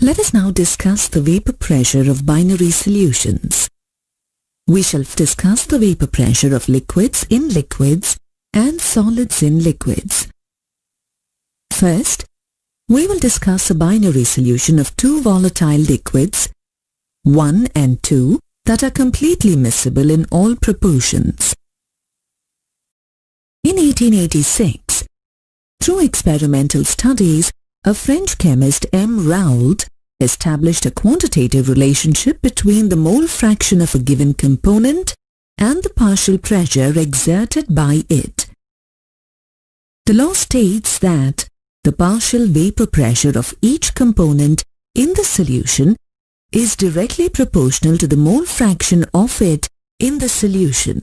Let us now discuss the vapor pressure of binary solutions. We shall discuss the vapor pressure of liquids in liquids and solids in liquids. First, we will discuss a binary solution of two volatile liquids, 1 and 2, that are completely miscible in all proportions. In 1886, through experimental studies, a French chemist M. Raoult established a quantitative relationship between the mole fraction of a given component and the partial pressure exerted by it. The law states that the partial vapor pressure of each component in the solution is directly proportional to the mole fraction of it in the solution.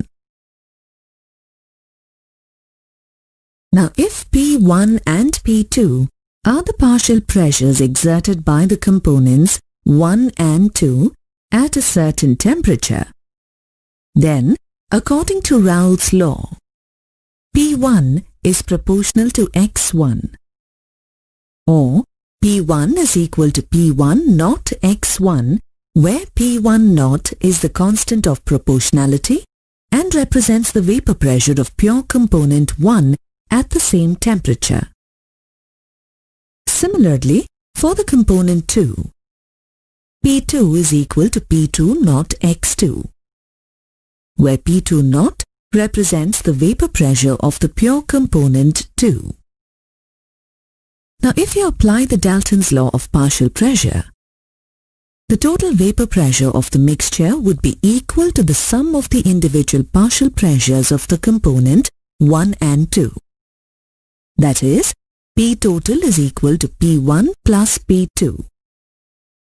Now, if P1 and P2 are the partial pressures exerted by the components 1 and 2 at a certain temperature, then, according to Raoult's law, P1 is proportional to X1, or P1 is equal to P1 naught X1, where P1 naught is the constant of proportionality and represents the vapor pressure of pure component 1 at the same temperature. Similarly, for the component 2, P2 is equal to P2 naught X2, where P2 naught represents the vapor pressure of the pure component 2. Now, if you apply the Dalton's law of partial pressure, the total vapor pressure of the mixture would be equal to the sum of the individual partial pressures of the component 1 and 2. That is, P total is equal to P1 plus P2,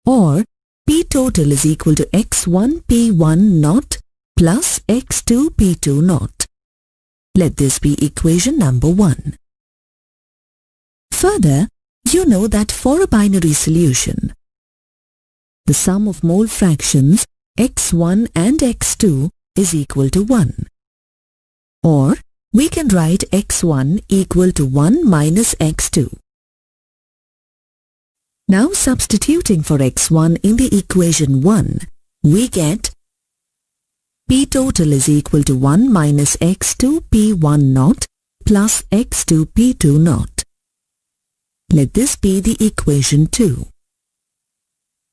or P total is equal to X1 P1 naught plus X2 P2 naught. Let this be equation number 1. Further, you know that for a binary solution, the sum of mole fractions X1 and X2 is equal to 1, or we can write X1 equal to 1 minus X2. Now, substituting for X1 in the equation 1, we get P total is equal to 1 minus X2 P1 naught plus X2 P2 naught. Let this be the equation 2.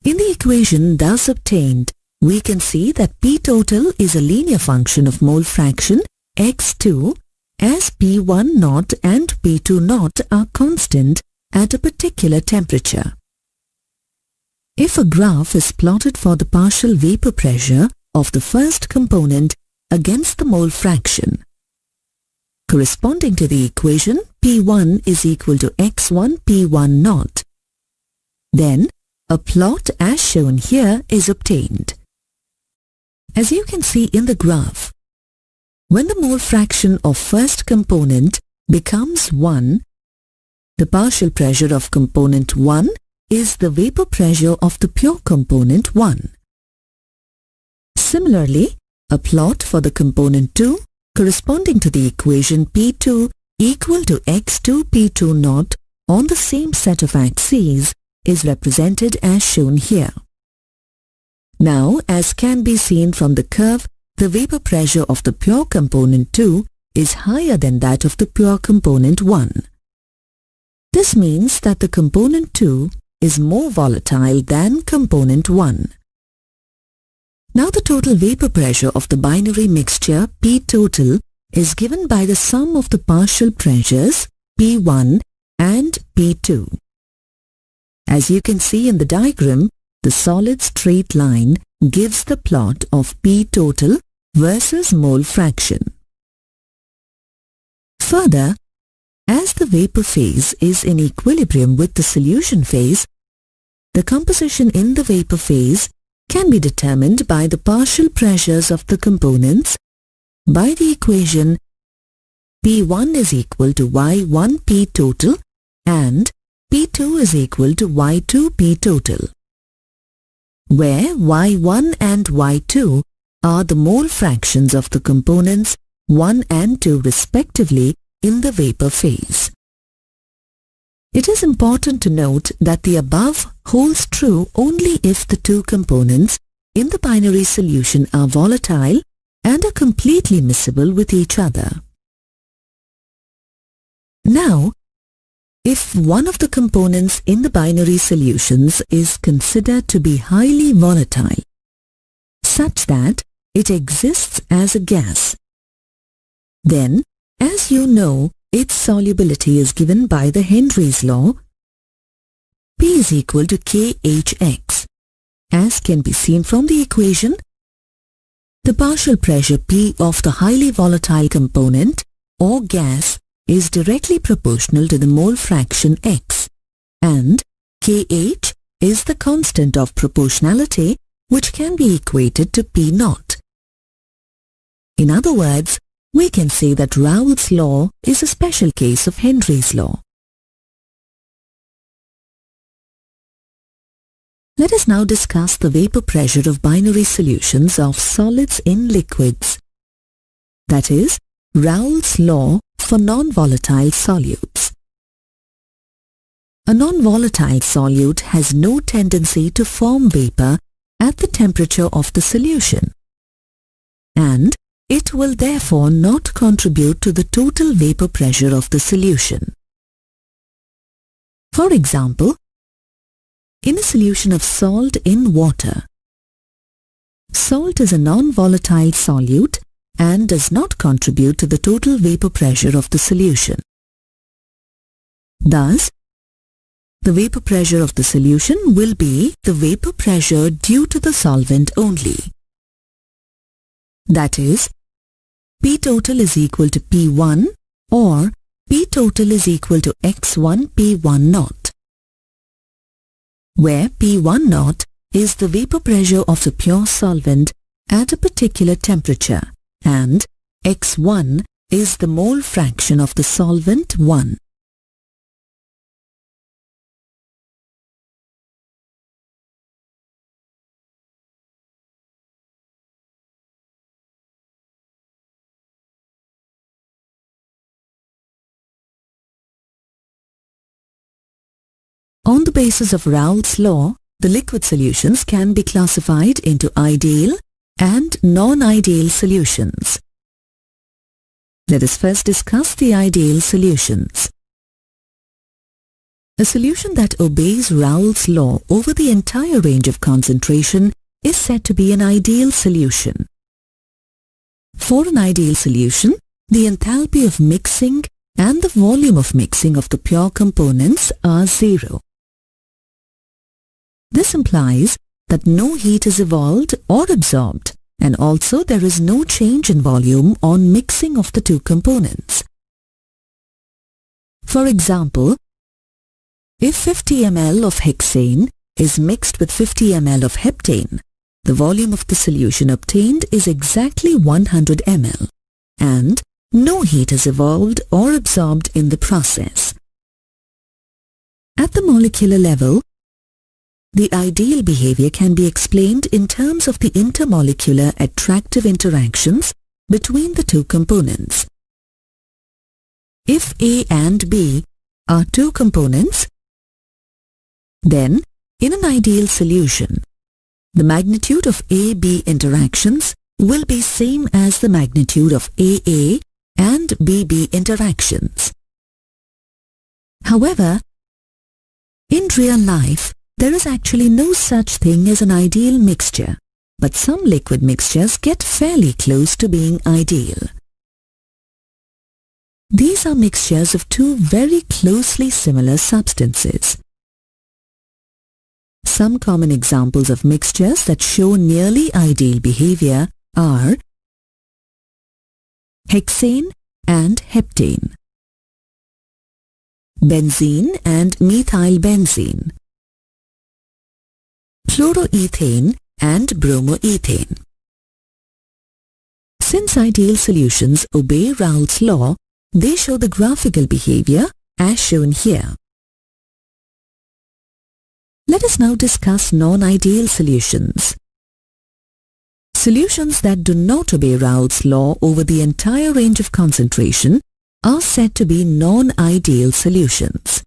In the equation thus obtained, we can see that P total is a linear function of mole fraction X2 as P1 naught and P2 naught are constant at a particular temperature. If a graph is plotted for the partial vapor pressure of the first component against the mole fraction, corresponding to the equation P1 is equal to X1 P1 naught, then a plot as shown here is obtained. As you can see in the graph, when the mole fraction of first component becomes 1, the partial pressure of component 1 is the vapor pressure of the pure component 1. Similarly, a plot for the component 2 corresponding to the equation P2 equal to X2 P2 naught on the same set of axes is represented as shown here. Now, as can be seen from the curve, the vapor pressure of the pure component 2 is higher than that of the pure component 1. This means that the component 2 is more volatile than component 1. Now, the total vapor pressure of the binary mixture P total is given by the sum of the partial pressures P1 and P2. As you can see in the diagram, the solid straight line gives the plot of P total versus mole fraction. Further, as the vapor phase is in equilibrium with the solution phase, the composition in the vapor phase can be determined by the partial pressures of the components by the equation P1 is equal to Y1 P total and P2 is equal to Y2 P total, where Y1 and Y2 are the mole fractions of the components 1 and 2 respectively in the vapor phase. It is important to note that the above holds true only if the two components in the binary solution are volatile and are completely miscible with each other. Now, if one of the components in the binary solutions is considered to be highly volatile, such that it exists as a gas, then, as you know, its solubility is given by the Henry's law, P is equal to KHX. As can be seen from the equation, the partial pressure P of the highly volatile component or gas is directly proportional to the mole fraction X, and KH is the constant of proportionality which can be equated to P naught. In other words, we can say that Raoult's law is a special case of Henry's law. Let us now discuss the vapor pressure of binary solutions of solids in liquids. That is, Raoult's law for non-volatile solutes. A non-volatile solute has no tendency to form vapor at the temperature of the solution, and it will therefore not contribute to the total vapor pressure of the solution. For example, in a solution of salt in water, salt is a non-volatile solute and does not contribute to the total vapor pressure of the solution. Thus, the vapor pressure of the solution will be the vapor pressure due to the solvent only. That is, P total is equal to P1 or P total is equal to X1 P1 naught, where P1 naught is the vapor pressure of the pure solvent at a particular temperature and X1 is the mole fraction of the solvent 1. On the basis of Raoult's law, the liquid solutions can be classified into ideal and non-ideal solutions. Let us first discuss the ideal solutions. A solution that obeys Raoult's law over the entire range of concentration is said to be an ideal solution. For an ideal solution, the enthalpy of mixing and the volume of mixing of the pure components are zero. This implies that no heat is evolved or absorbed, and also there is no change in volume on mixing of the two components. For example, if 50 ml of hexane is mixed with 50 ml of heptane, the volume of the solution obtained is exactly 100 ml, and no heat is evolved or absorbed in the process. At the molecular level, the ideal behavior can be explained in terms of the intermolecular attractive interactions between the two components. If A and B are two components, then in an ideal solution, the magnitude of A-B interactions will be same as the magnitude of AA and BB interactions. However, in real life, there is actually no such thing as an ideal mixture, but some liquid mixtures get fairly close to being ideal. These are mixtures of two very closely similar substances. Some common examples of mixtures that show nearly ideal behavior are hexane and heptane, benzene and methylbenzene, chloroethane and bromoethane. Since ideal solutions obey Raoult's law, they show the graphical behavior as shown here. Let us now discuss non-ideal solutions. Solutions that do not obey Raoult's law over the entire range of concentration are said to be non-ideal solutions.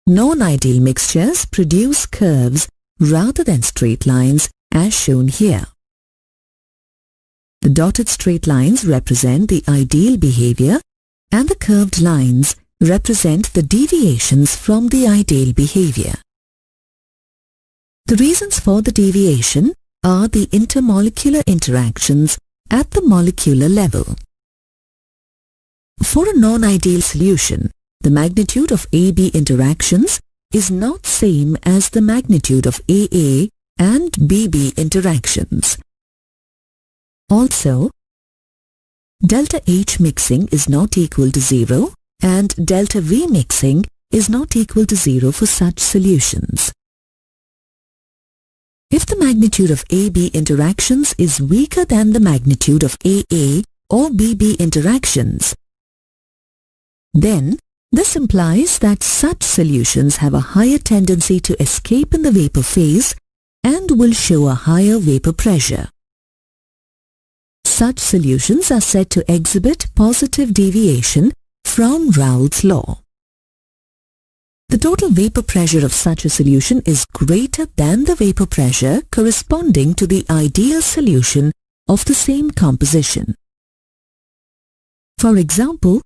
Non-ideal mixtures produce curves rather than straight lines as shown here. The dotted straight lines represent the ideal behavior and the curved lines represent the deviations from the ideal behavior. The reasons for the deviation are the intermolecular interactions at the molecular level. For a non-ideal solution, the magnitude of AB interactions is not same as the magnitude of AA and BB interactions. Also, delta H mixing is not equal to 0 and delta V mixing is not equal to 0 for such solutions. If the magnitude of AB interactions is weaker than the magnitude of AA or BB interactions, then this implies that such solutions have a higher tendency to escape in the vapor phase and will show a higher vapor pressure. Such solutions are said to exhibit positive deviation from Raoult's law. The total vapor pressure of such a solution is greater than the vapor pressure corresponding to the ideal solution of the same composition. For example,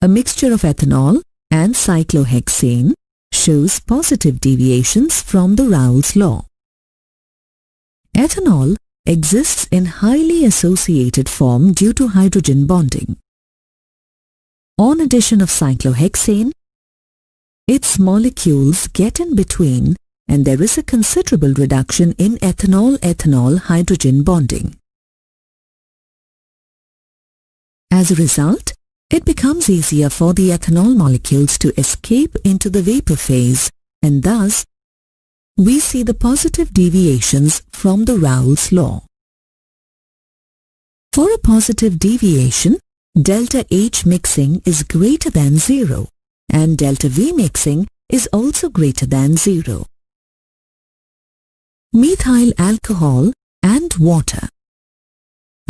a mixture of ethanol and cyclohexane shows positive deviations from the Raoult's law. Ethanol exists in highly associated form due to hydrogen bonding. On addition of cyclohexane, its molecules get in between and there is a considerable reduction in ethanol-ethanol hydrogen bonding. As a result, it becomes easier for the ethanol molecules to escape into the vapor phase and thus we see the positive deviations from the Raoult's law. For a positive deviation, delta H mixing is greater than 0 and delta V mixing is also greater than 0. Methyl alcohol and water,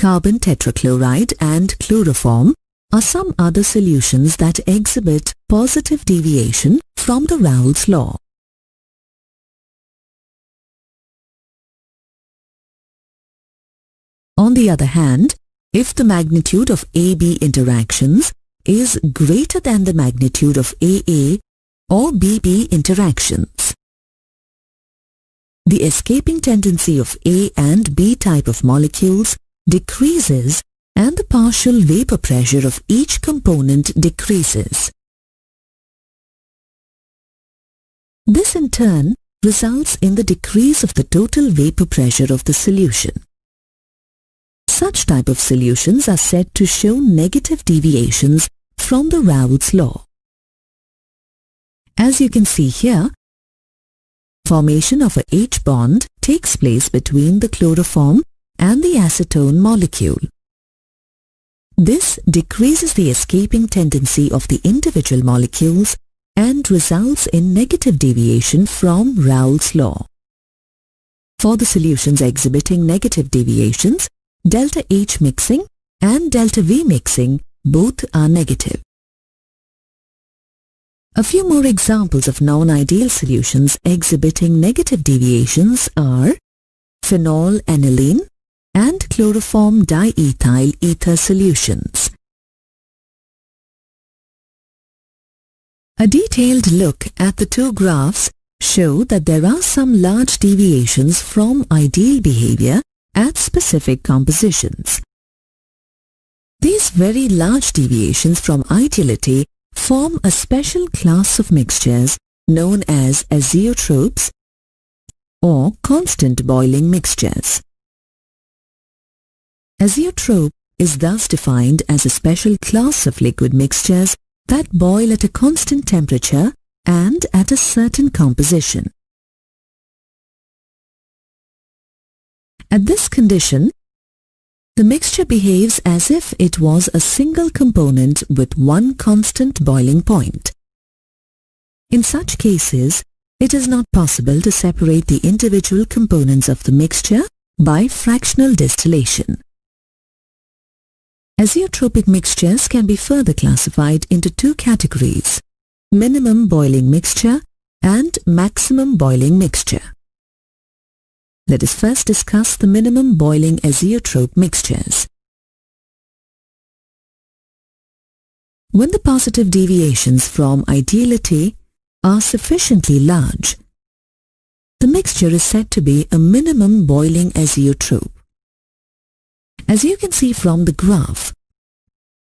carbon tetrachloride and chloroform are some other solutions that exhibit positive deviation from the Raoult's law. On the other hand, if the magnitude of AB interactions is greater than the magnitude of AA or BB interactions, the escaping tendency of A and B type of molecules decreases and the partial vapor pressure of each component decreases. This in turn results in the decrease of the total vapor pressure of the solution. Such type of solutions are said to show negative deviations from the Raoult's law. As you can see here, formation of a H bond takes place between the chloroform and the acetone molecule. This decreases the escaping tendency of the individual molecules and results in negative deviation from Raoult's law. For the solutions exhibiting negative deviations, delta H mixing and delta V mixing both are negative. A few more examples of non-ideal solutions exhibiting negative deviations are phenol-aniline and chloroform diethyl ether solutions. A detailed look at the two graphs show that there are some large deviations from ideal behavior at specific compositions. These very large deviations from ideality form a special class of mixtures known as azeotropes or constant boiling mixtures. Azeotrope is thus defined as a special class of liquid mixtures that boil at a constant temperature and at a certain composition. At this condition, the mixture behaves as if it was a single component with one constant boiling point. In such cases, it is not possible to separate the individual components of the mixture by fractional distillation. Azeotropic mixtures can be further classified into two categories: minimum boiling mixture and maximum boiling mixture. Let us first discuss the minimum boiling azeotrope mixtures. When the positive deviations from ideality are sufficiently large, the mixture is said to be a minimum boiling azeotrope. As you can see from the graph,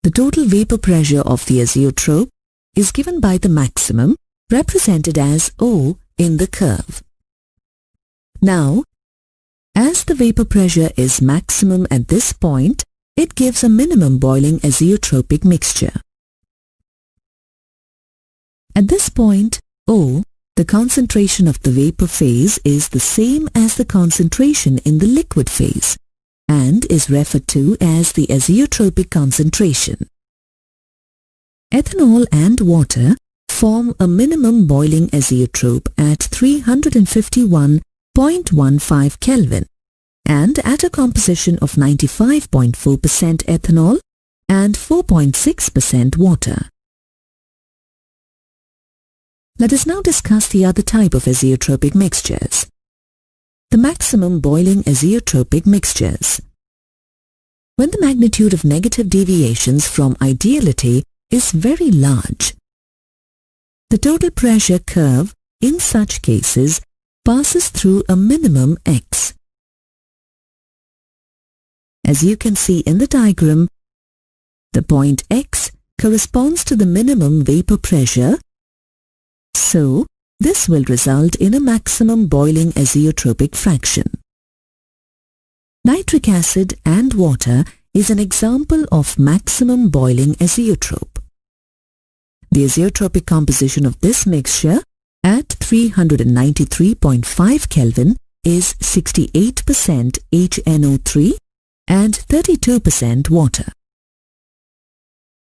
the total vapor pressure of the azeotrope is given by the maximum, represented as O in the curve. Now, as the vapor pressure is maximum at this point, it gives a minimum boiling azeotropic mixture. At this point, O, the concentration of the vapor phase, is the same as the concentration in the liquid phase and is referred to as the azeotropic concentration. Ethanol and water form a minimum boiling azeotrope at 351.15 Kelvin and at a composition of 95.4% ethanol and 4.6% water. Let us now discuss the other type of azeotropic mixtures, the maximum boiling azeotropic mixtures. When the magnitude of negative deviations from ideality is very large, the total pressure curve in such cases passes through a minimum X. As you can see in the diagram, the point X corresponds to the minimum vapor pressure, so this will result in a maximum boiling azeotropic fraction. Nitric acid and water is an example of maximum boiling azeotrope. The azeotropic composition of this mixture at 393.5 Kelvin is 68% HNO3 and 32% water.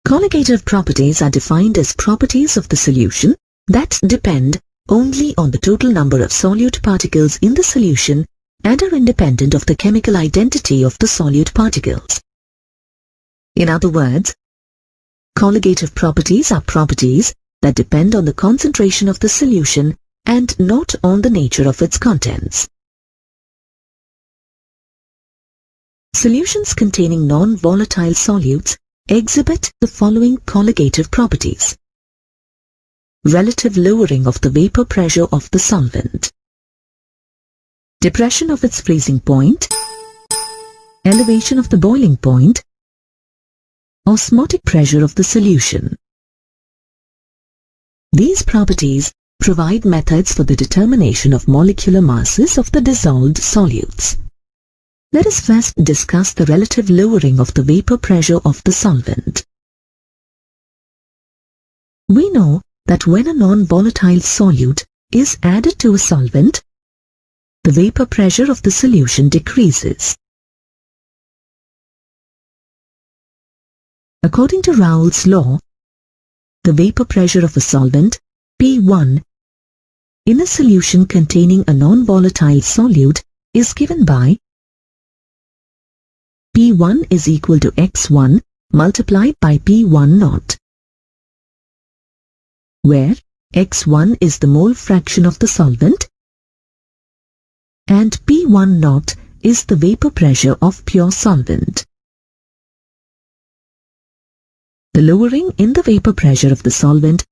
Colligative properties are defined as properties of the solution that depend only on the total number of solute particles in the solution and are independent of the chemical identity of the solute particles. In other words, colligative properties are properties that depend on the concentration of the solution and not on the nature of its contents. Solutions containing non-volatile solutes exhibit the following colligative properties. Relative lowering of the vapor pressure of the solvent, depression of its freezing point, elevation of the boiling point, osmotic pressure of the solution. These properties provide methods for the determination of molecular masses of the dissolved solutes. Let us first discuss the relative lowering of the vapor pressure of the solvent. We know that when a non-volatile solute is added to a solvent, the vapor pressure of the solution decreases. According to Raoult's law, the vapor pressure of a solvent, P1, in a solution containing a non-volatile solute is given by P1 is equal to X1 multiplied by P1 naught, where X1 is the mole fraction of the solvent and P1 naught is the vapor pressure of pure solvent. The lowering in the vapor pressure of the solvent,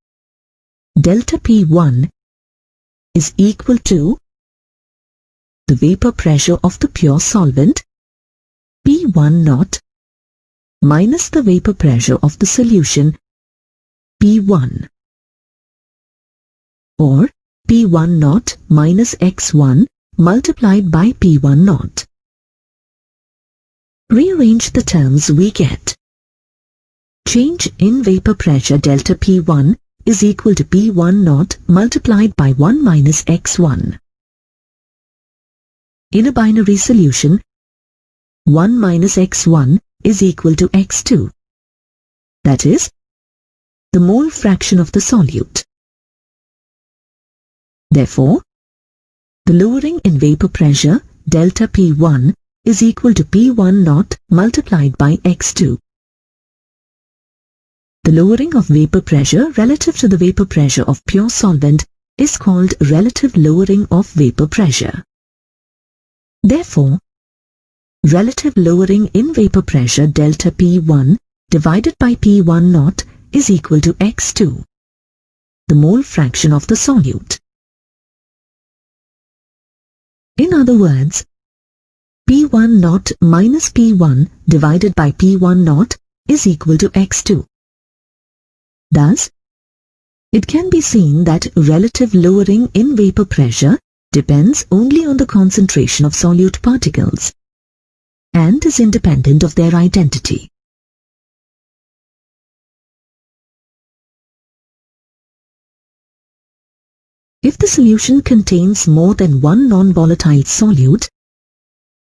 delta P1, is equal to the vapor pressure of the pure solvent, P1 naught, minus the vapor pressure of the solution, P1, or P1 naught minus X1 multiplied by P1 naught. Rearrange the terms, we get change in vapor pressure delta P1 is equal to P1 naught multiplied by 1 minus X1. In a binary solution, 1 minus X1 is equal to X2. That is, the mole fraction of the solute. Therefore, the lowering in vapor pressure delta P1 is equal to P1 naught multiplied by X2. The lowering of vapor pressure relative to the vapor pressure of pure solvent is called relative lowering of vapor pressure. Therefore, relative lowering in vapor pressure delta P1 divided by P1 naught is equal to X2, the mole fraction of the solute. In other words, P1 naught minus P1 divided by P1 naught is equal to X2. Thus, it can be seen that relative lowering in vapor pressure depends only on the concentration of solute particles and is independent of their identity. If the solution contains more than one non-volatile solute,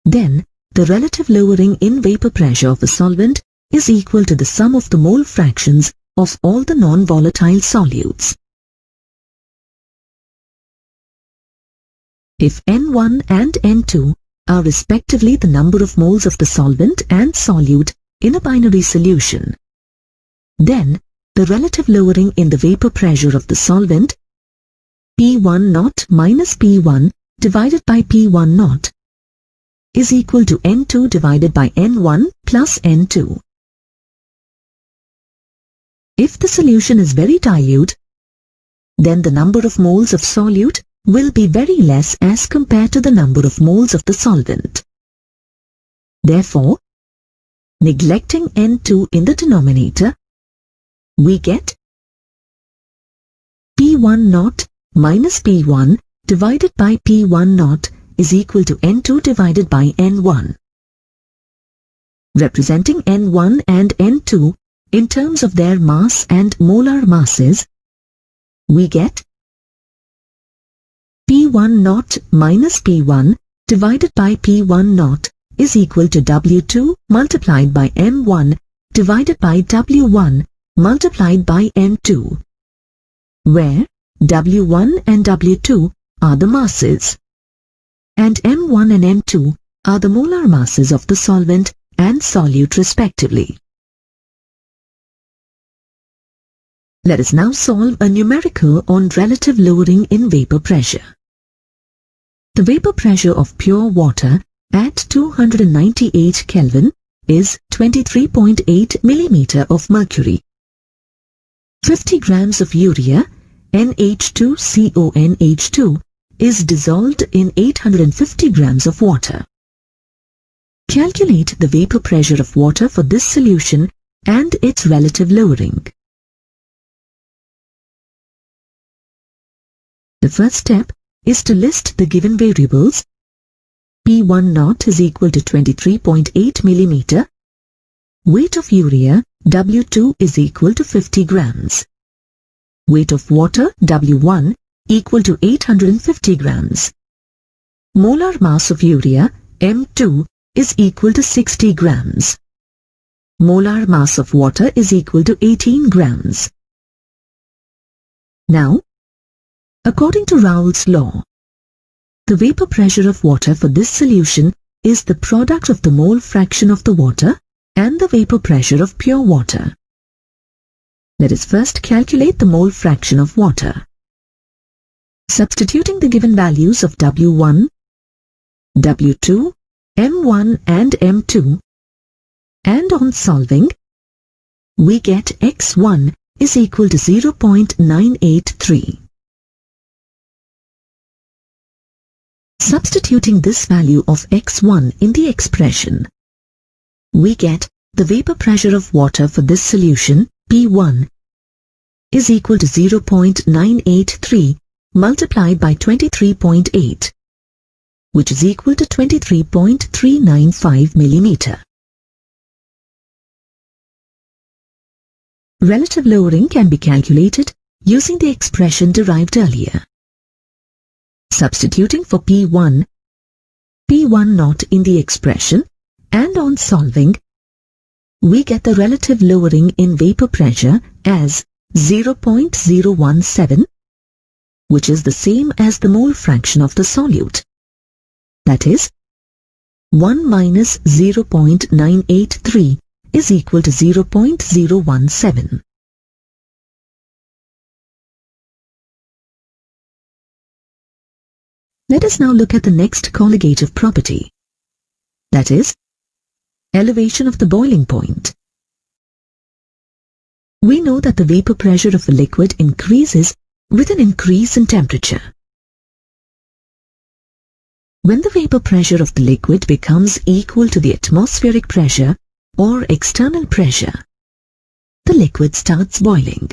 then the relative lowering in vapor pressure of a solvent is equal to the sum of the mole fractions of all the non-volatile solutes. If N1 and N2 are respectively the number of moles of the solvent and solute in a binary solution, then the relative lowering in the vapor pressure of the solvent P1 naught minus P1 divided by P1 naught is equal to N2 divided by N1 plus N2. If the solution is very dilute, then the number of moles of solute will be very less as compared to the number of moles of the solvent. Therefore, neglecting N2 in the denominator, we get P1 naught minus P1 divided by P1 naught is equal to N2 divided by N1. Representing N1 and N2 in terms of their mass and molar masses, we get P1 naught minus P1 divided by P1 naught is equal to W2 multiplied by M1 divided by W1 multiplied by M2, where W1 and W2 are the masses, and M1 and M2 are the molar masses of the solvent and solute respectively. Let us now solve a numerical on relative lowering in vapor pressure. The vapor pressure of pure water at 298 Kelvin is 23.8 mm of mercury. 50 grams of urea, NH2CONH2, is dissolved in 850 grams of water. Calculate the vapor pressure of water for this solution and its relative lowering. The first step is to list the given variables. P1 naught is equal to 23.8 mm. Weight of urea, W2, is equal to 50 grams. Weight of water, W1, equal to 850 grams. Molar mass of urea, M2, is equal to 60 grams. Molar mass of water is equal to 18 grams. Now, according to Raoult's law, the vapor pressure of water for this solution is the product of the mole fraction of the water and the vapor pressure of pure water. Let us first calculate the mole fraction of water. Substituting the given values of W1, W2, M1 and M2, and on solving, we get X1 is equal to 0.983. Substituting this value of X1 in the expression, we get the vapor pressure of water for this solution, P1, is equal to 0.983 multiplied by 23.8, which is equal to 23.395 millimeter. Relative lowering can be calculated using the expression derived earlier. Substituting for P1 naught in the expression, and on solving, we get the relative lowering in vapor pressure as 0.017, which is the same as the mole fraction of the solute. That is, 1 minus 0.983 is equal to 0.017. Let us now look at the next colligative property, that is, elevation of the boiling point. We know that the vapor pressure of the liquid increases with an increase in temperature. When the vapor pressure of the liquid becomes equal to the atmospheric pressure or external pressure, the liquid starts boiling.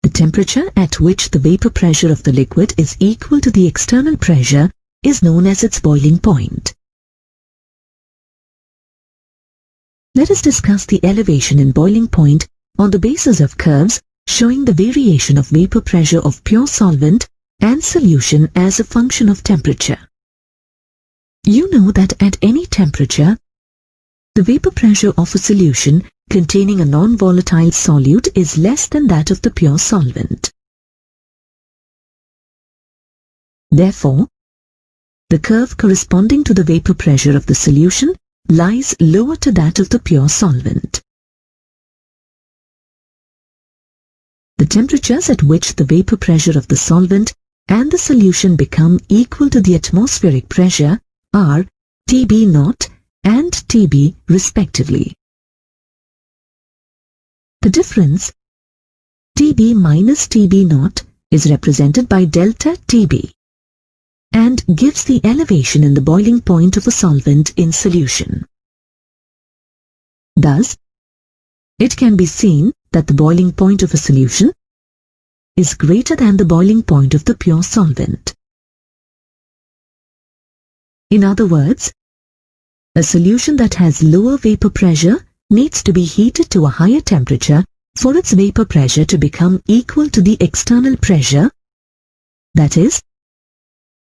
The temperature at which the vapor pressure of the liquid is equal to the external pressure is known as its boiling point. Let us discuss the elevation in boiling point on the basis of curves showing the variation of vapor pressure of pure solvent and solution as a function of temperature. You know that at any temperature, the vapor pressure of a solution containing a non-volatile solute is less than that of the pure solvent. Therefore, the curve corresponding to the vapor pressure of the solution lies lower to that of the pure solvent. The temperatures at which the vapor pressure of the solvent and the solution become equal to the atmospheric pressure are Tb0 and Tb respectively. The difference, Tb minus Tb0, is represented by delta Tb and gives the elevation in the boiling point of a solvent in solution. Thus, it can be seen that the boiling point of a solution is greater than the boiling point of the pure solvent. In other words, a solution that has lower vapor pressure needs to be heated to a higher temperature for its vapor pressure to become equal to the external pressure, that is,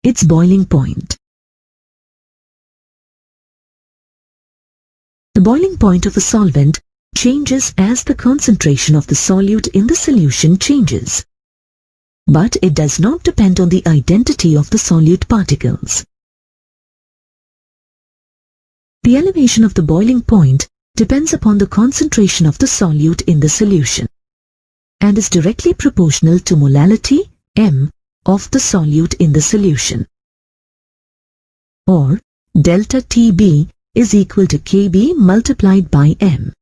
its boiling point. The boiling point of a solvent changes as the concentration of the solute in the solution changes, but it does not depend on the identity of the solute particles. The elevation of the boiling point depends upon the concentration of the solute in the solution and is directly proportional to molality m of the solute in the solution, or delta Tb is equal to Kb multiplied by m,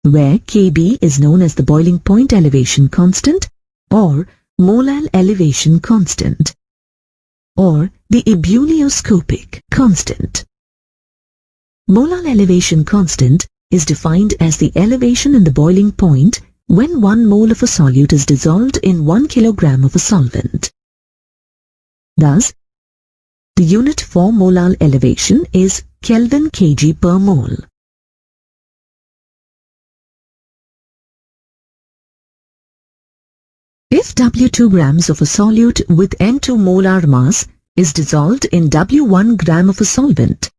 where Kb is known as the boiling point elevation constant or molal elevation constant, or the ebullioscopic constant. Molal elevation constant is defined as the elevation in the boiling point when 1 mole of a solute is dissolved in 1 kilogram of a solvent. Thus, the unit for molal elevation is Kelvin kg per mole. If W2 grams of a solute with M2 molar mass is dissolved in W1 gram of a solvent,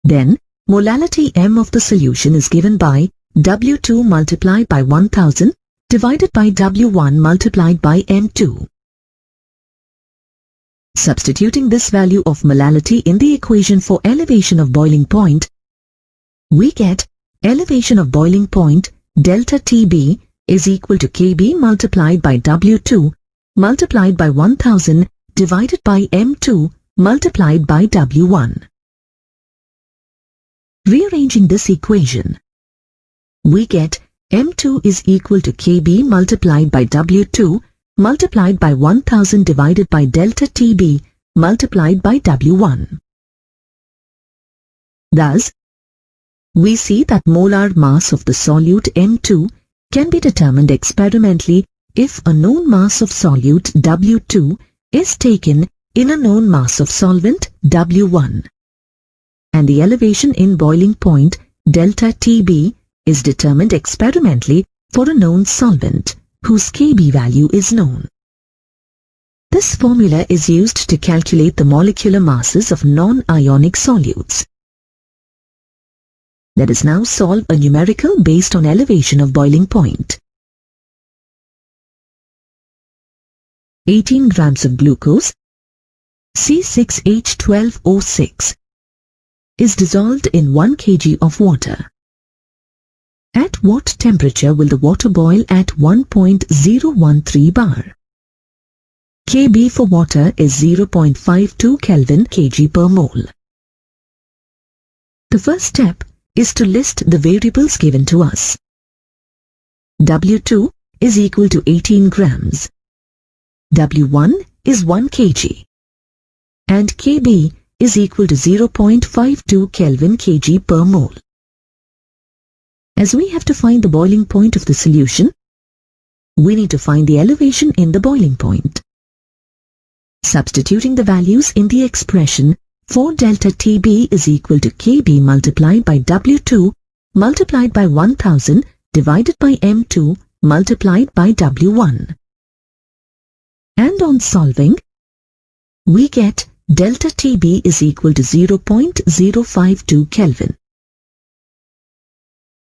then molality M of the solution is given by W2 multiplied by 1000 divided by W1 multiplied by M2. Substituting this value of molality in the equation for elevation of boiling point, we get elevation of boiling point delta Tb is equal to Kb multiplied by W2 multiplied by 1000 divided by M2 multiplied by W1. Rearranging this equation, we get M2 is equal to Kb multiplied by W2 multiplied by 1000 divided by delta Tb multiplied by W1. Thus, we see that molar mass of the solute M2 can be determined experimentally if a known mass of solute W2 is taken in a known mass of solvent W1, and the elevation in boiling point delta Tb is determined experimentally for a known solvent whose Kb value is known. This formula is used to calculate the molecular masses of non-ionic solutes. Let us now solve a numerical based on elevation of boiling point. 18 grams of glucose, C6H12O6, is dissolved in 1 kg of water. At what temperature will the water boil at 1.013 bar? Kb for water is 0.52 Kelvin kg per mole. The first step is to list the variables given to us. W2 is equal to 18 grams. W1 is 1 kg. And Kb is equal to 0.52 Kelvin kg per mole. As we have to find the boiling point of the solution, we need to find the elevation in the boiling point. Substituting the values in the expression for delta Tb is equal to Kb multiplied by W2 multiplied by 1000 divided by M2 multiplied by W1. And on solving, we get delta Tb is equal to 0.052 Kelvin.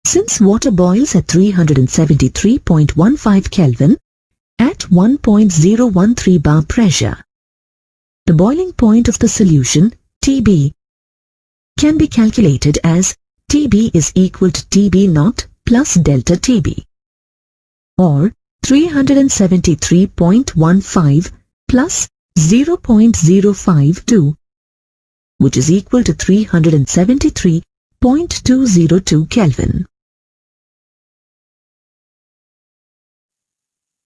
Since water boils at 373.15 Kelvin at 1.013 bar pressure, the boiling point of the solution, Tb, can be calculated as Tb is equal to Tb naught plus delta Tb, or 373.15 plus 0.052, which is equal to 373.202 Kelvin.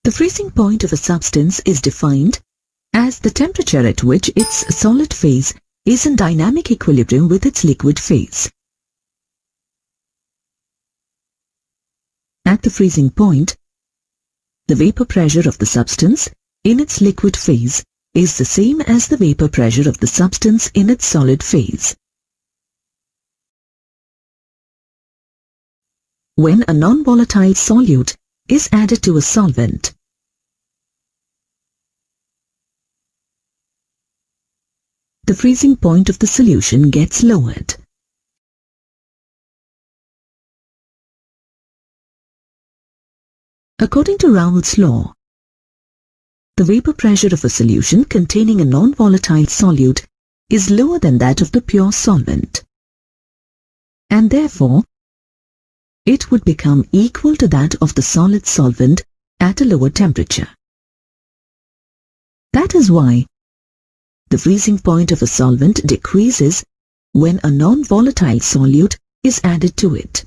The freezing point of a substance is defined as the temperature at which its solid phase is in dynamic equilibrium with its liquid phase. At the freezing point, the vapor pressure of the substance in its liquid phase is the same as the vapor pressure of the substance in its solid phase. When a non-volatile solute is added to a solvent, the freezing point of the solution gets lowered. According to Raoult's law, the vapor pressure of a solution containing a non-volatile solute is lower than that of the pure solvent, and therefore it would become equal to that of the solid solvent at a lower temperature. That is why the freezing point of a solvent decreases when a non-volatile solute is added to it.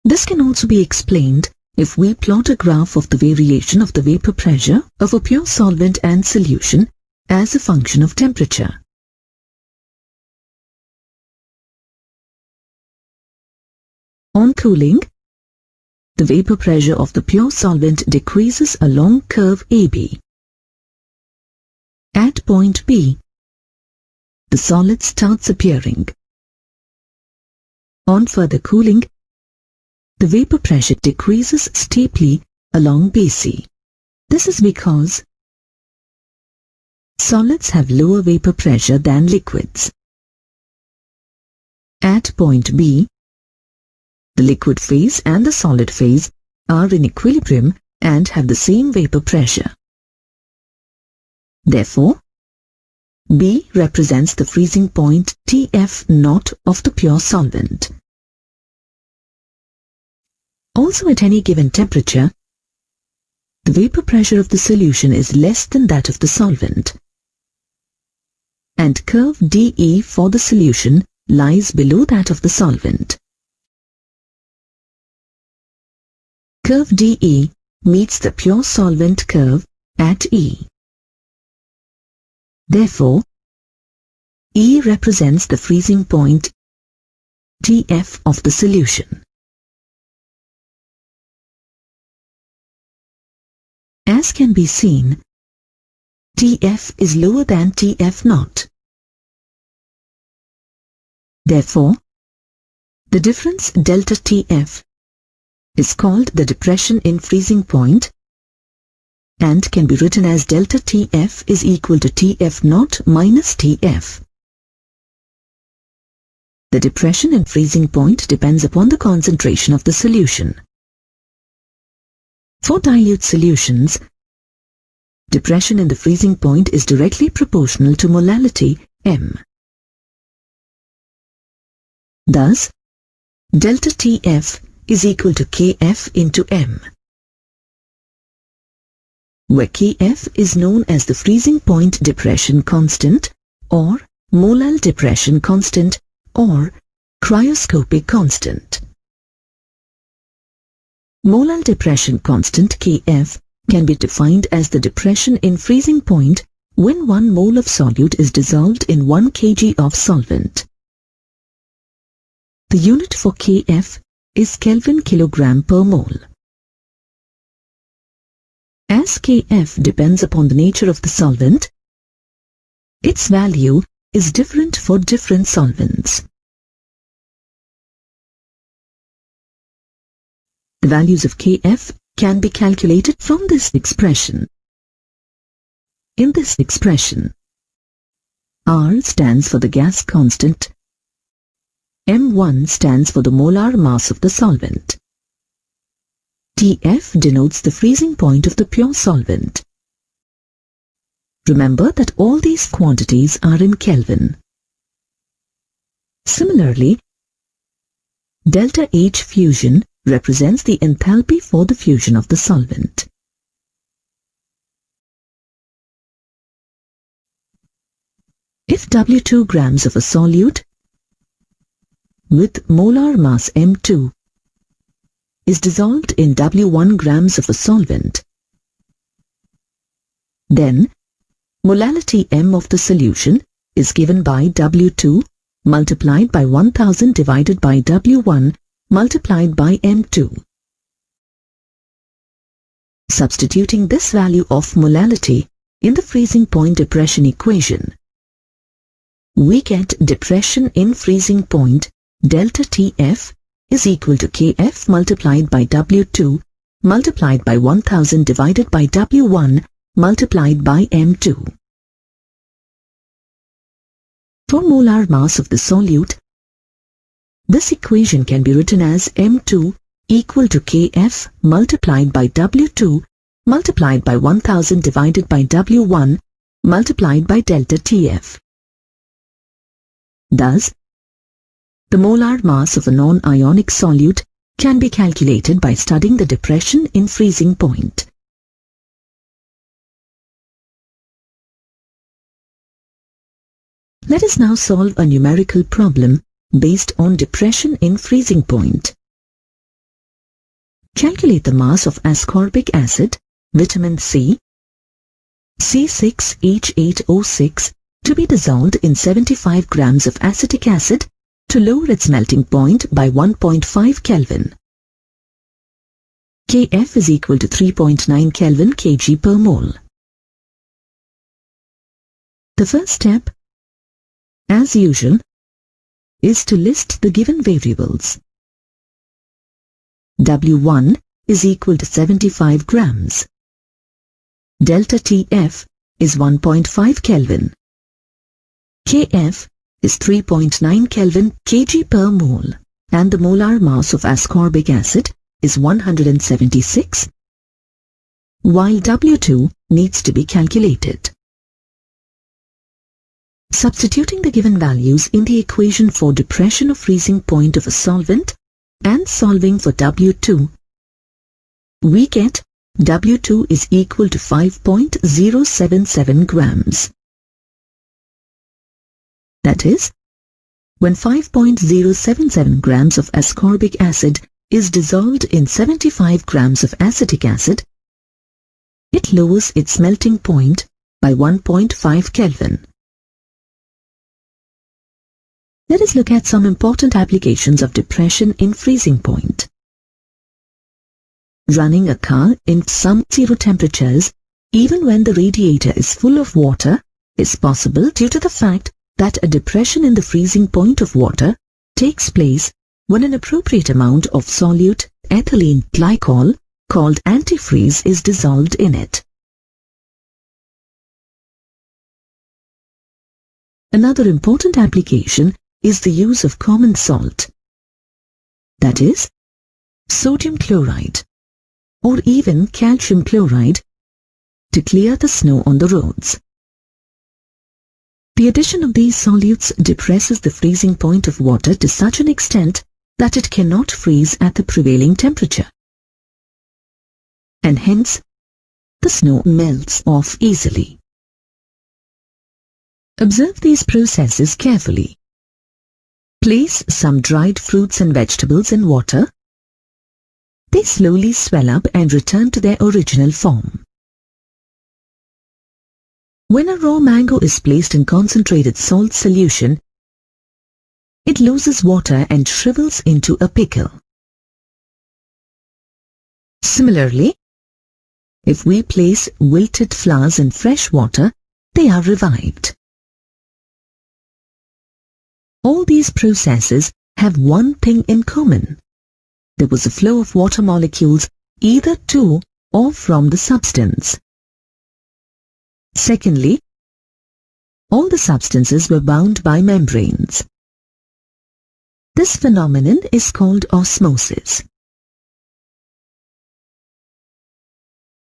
This can also be explained if we plot a graph of the variation of the vapor pressure of a pure solvent and solution as a function of temperature. On cooling, the vapor pressure of the pure solvent decreases along curve AB. At point B, the solid starts appearing. On further cooling, the vapor pressure decreases steeply along BC. This is because solids have lower vapor pressure than liquids. At point B, the liquid phase and the solid phase are in equilibrium and have the same vapor pressure. Therefore, B represents the freezing point Tf naught of the pure solvent. Also, at any given temperature, the vapor pressure of the solution is less than that of the solvent, and curve DE for the solution lies below that of the solvent. Curve DE meets the pure solvent curve at E. Therefore, E represents the freezing point Tf of the solution. As can be seen, Tf is lower than Tf naught. Therefore, the difference delta Tf is called the depression in freezing point and can be written as delta Tf is equal to Tf naught minus Tf. The depression in freezing point depends upon the concentration of the solution. For dilute solutions, depression in the freezing point is directly proportional to molality M. Thus, delta Tf is equal to Kf into m, where Kf is known as the freezing point depression constant or molal depression constant or cryoscopic constant. Molal depression constant Kf can be defined as the depression in freezing point when 1 mole of solute is dissolved in 1 kg of solvent. The unit for Kf is Kelvin kilogram per mole. As Kf depends upon the nature of the solvent, its value is different for different solvents. The values of Kf can be calculated from this expression. In this expression, R stands for the gas constant, M1 stands for the molar mass of the solvent, Tf denotes the freezing point of the pure solvent. Remember that all these quantities are in Kelvin. Similarly, delta H fusion represents the enthalpy for the fusion of the solvent. If W2 grams of a solute with molar mass M2 is dissolved in W1 grams of a solvent, then molality M of the solution is given by W2 multiplied by 1000 divided by W1 multiplied by M2. Substituting this value of molality in the freezing point depression equation, we get depression in freezing point delta Tf is equal to Kf multiplied by W2 multiplied by 1000 divided by W1 multiplied by M2. For molar mass of the solute, this equation can be written as M2 equal to Kf multiplied by W2 multiplied by 1000 divided by W1 multiplied by delta Tf. Thus, the molar mass of a non-ionic solute can be calculated by studying the depression in freezing point. Let us now solve a numerical problem based on depression in freezing point. Calculate the mass of ascorbic acid, vitamin C, C6H8O6, to be dissolved in 75 grams of acetic acid to lower its melting point by 1.5 Kelvin. Kf is equal to 3.9 Kelvin kg per mole. The first step, as usual, is to list the given variables. W1 is equal to 75 grams. Delta Tf is 1.5 Kelvin. Kf is 3.9 Kelvin kg per mole, and the molar mass of ascorbic acid is 176, while W2 needs to be calculated. Substituting the given values in the equation for depression of freezing point of a solvent and solving for W2, we get W2 is equal to 5.077 grams. That is, when 5.077 grams of ascorbic acid is dissolved in 75 grams of acetic acid, it lowers its melting point by 1.5 Kelvin. Let us look at some important applications of depression in freezing point. Running a car in sub-zero temperatures, even when the radiator is full of water, is possible due to the fact that a depression in the freezing point of water takes place when an appropriate amount of solute ethylene glycol called antifreeze is dissolved in it. Another important application is the use of common salt, that is, sodium chloride or even calcium chloride, to clear the snow on the roads. The addition of these solutes depresses the freezing point of water to such an extent that it cannot freeze at the prevailing temperature, and hence the snow melts off easily. Observe these processes carefully. Place some dried fruits and vegetables in water. They slowly swell up and return to their original form. When a raw mango is placed in concentrated salt solution, it loses water and shrivels into a pickle. Similarly, if we place wilted flowers in fresh water, they are revived. All these processes have one thing in common. There was a flow of water molecules either to or from the substance. Secondly, all the substances were bound by membranes. This phenomenon is called osmosis.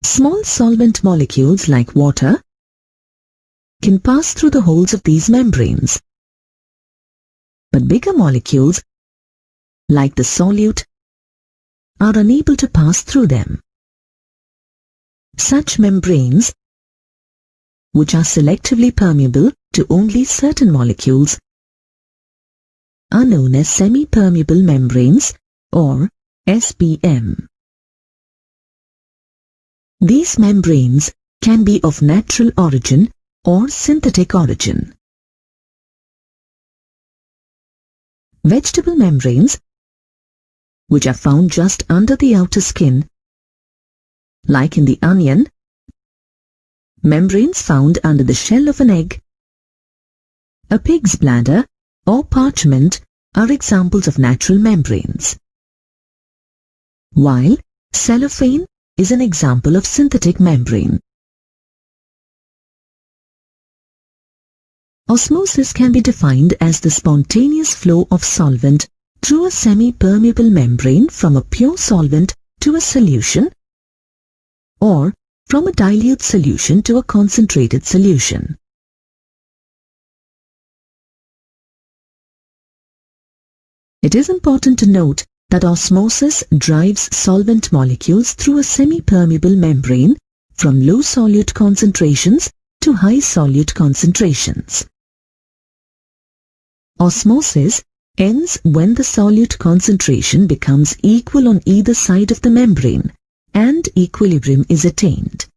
Small solvent molecules like water can pass through the holes of these membranes, but bigger molecules like the solute are unable to pass through them. Such membranes, which are selectively permeable to only certain molecules, are known as semipermeable membranes or SPM. These membranes can be of natural origin or synthetic origin. Vegetable membranes, which are found just under the outer skin, like in the onion, membranes found under the shell of an egg, a pig's bladder, or parchment are examples of natural membranes, while cellophane is an example of synthetic membrane. Osmosis can be defined as the spontaneous flow of solvent through a semi-permeable membrane from a pure solvent to a solution, or from a dilute solution to a concentrated solution. It is important to note that osmosis drives solvent molecules through a semi-permeable membrane from low solute concentrations to high solute concentrations. Osmosis ends when the solute concentration becomes equal on either side of the membrane and equilibrium is attained.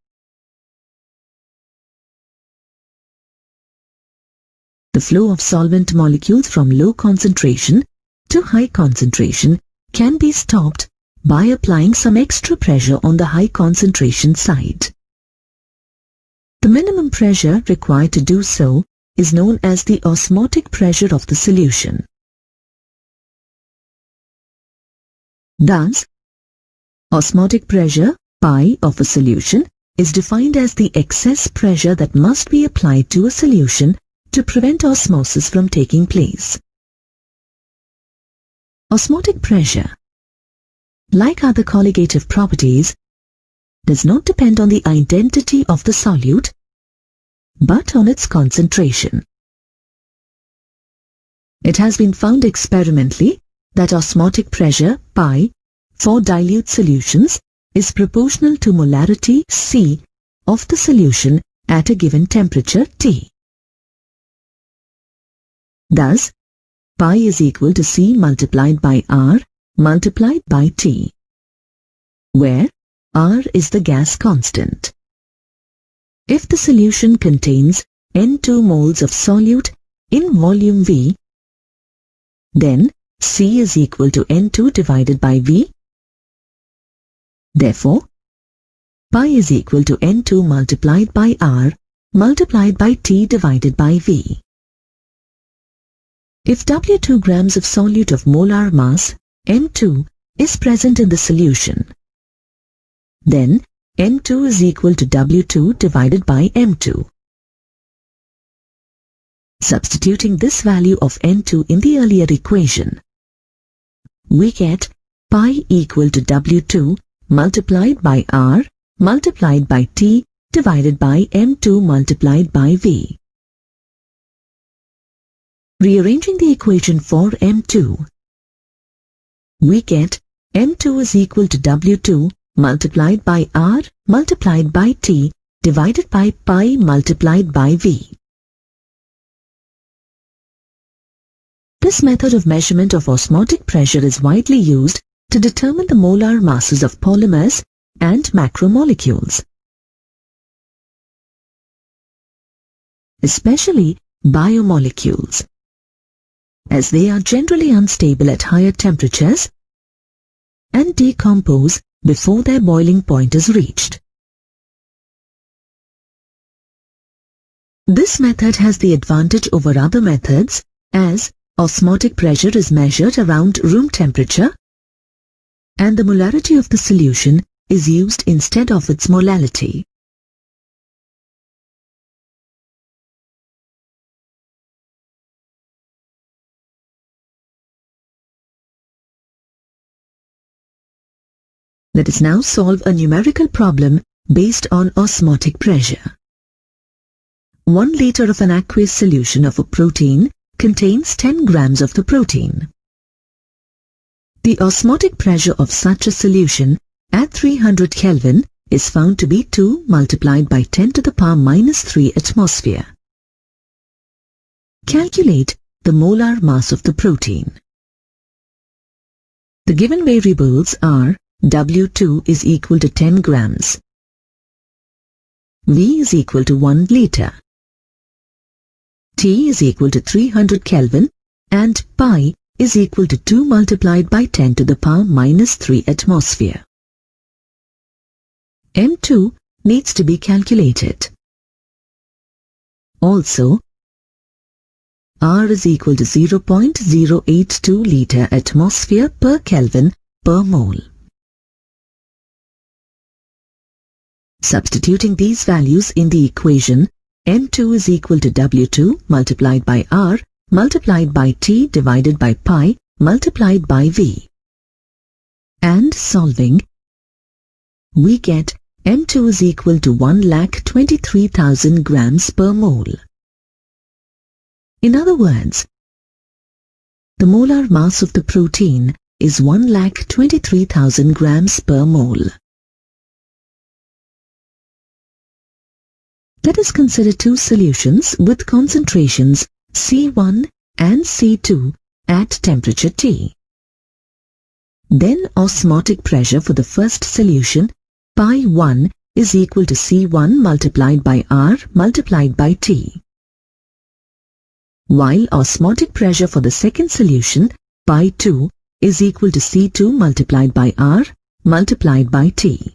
The flow of solvent molecules from low concentration to high concentration can be stopped by applying some extra pressure on the high concentration side. The minimum pressure required to do so is known as the osmotic pressure of the solution. Thus, osmotic pressure pi of a solution is defined as the excess pressure that must be applied to a solution to prevent osmosis from taking place. Osmotic pressure, like other colligative properties, does not depend on the identity of the solute, but on its concentration. It has been found experimentally that osmotic pressure pi for dilute solutions is proportional to molarity C of the solution at a given temperature T. Thus, pi is equal to C multiplied by R multiplied by T, where R is the gas constant. If the solution contains N2 moles of solute in volume V, then C is equal to N2 divided by V. Therefore, pi is equal to N2 multiplied by R multiplied by T divided by V. If W2 grams of solute of molar mass M2 is present in the solution, then N2 is equal to W2 divided by M2. Substituting this value of N2 in the earlier equation, we get pi equal to W2 multiplied by R multiplied by T divided by M2 multiplied by V. Rearranging the equation for M2, we get M2 is equal to W2 multiplied by R multiplied by T divided by pi multiplied by V. This method of measurement of osmotic pressure is widely used to determine the molar masses of polymers and macromolecules, especially biomolecules, as they are generally unstable at higher temperatures and decompose before their boiling point is reached. This method has the advantage over other methods as osmotic pressure is measured around room temperature and the molarity of the solution is used instead of its molality. Let us now solve a numerical problem based on osmotic pressure. 1 liter of an aqueous solution of a protein contains 10 grams of the protein. The osmotic pressure of such a solution at 300 Kelvin is found to be 2 multiplied by 10 to the power minus 3 atmosphere. Calculate the molar mass of the protein. The given variables are W2 is equal to 10 grams, V is equal to 1 liter, T is equal to 300 Kelvin and pi is equal to 2 multiplied by 10 to the power minus 3 atmosphere. M2 needs to be calculated. Also, R is equal to 0.082 liter atmosphere per Kelvin per mole. Substituting these values in the equation, M2 is equal to W2 multiplied by R multiplied by T divided by pi multiplied by V. And solving, we get M2 is equal to 1,23,000 grams per mole. In other words, the molar mass of the protein is 1,23,000 grams per mole. Let us consider two solutions with concentrations C1 and C2 at temperature T. Then osmotic pressure for the first solution, pi1 is equal to C1 multiplied by R multiplied by T. While osmotic pressure for the second solution, pi2 is equal to C2 multiplied by R multiplied by T.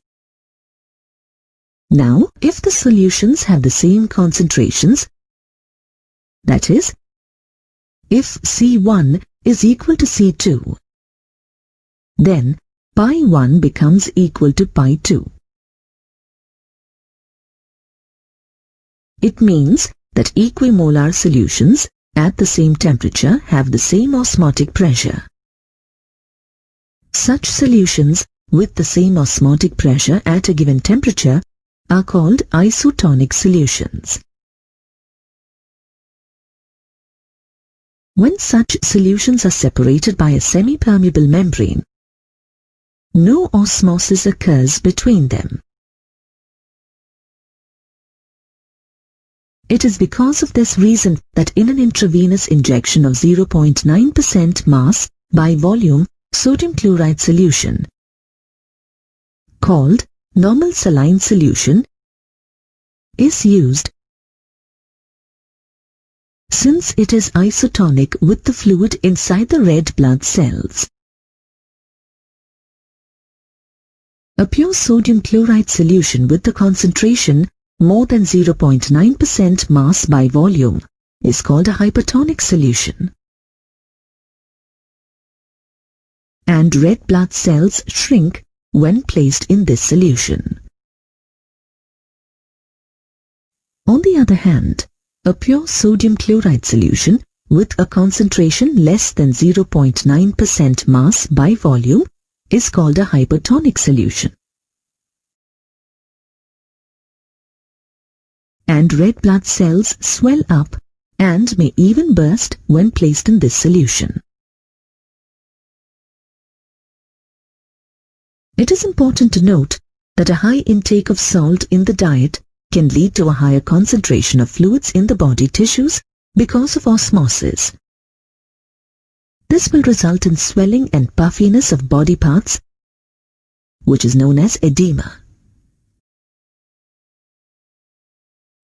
Now, if the solutions have the same concentrations, that is, if C1 is equal to C2, then pi1 becomes equal to pi2. It means that equimolar solutions at the same temperature have the same osmotic pressure. Such solutions with the same osmotic pressure at a given temperature are called isotonic solutions. When such solutions are separated by a semipermeable membrane, no osmosis occurs between them. It is because of this reason that in an intravenous injection of 0.9% mass by volume sodium chloride solution, called normal saline solution, is used, since it is isotonic with the fluid inside the red blood cells. A pure sodium chloride solution with the concentration more than 0.9% mass by volume is called a hypertonic solution. And red blood cells shrink when placed in this solution. On the other hand, a pure sodium chloride solution with a concentration less than 0.9% mass by volume is called a hypertonic solution. And red blood cells swell up and may even burst when placed in this solution. It is important to note that a high intake of salt in the diet can lead to a higher concentration of fluids in the body tissues because of osmosis. This will result in swelling and puffiness of body parts, which is known as edema.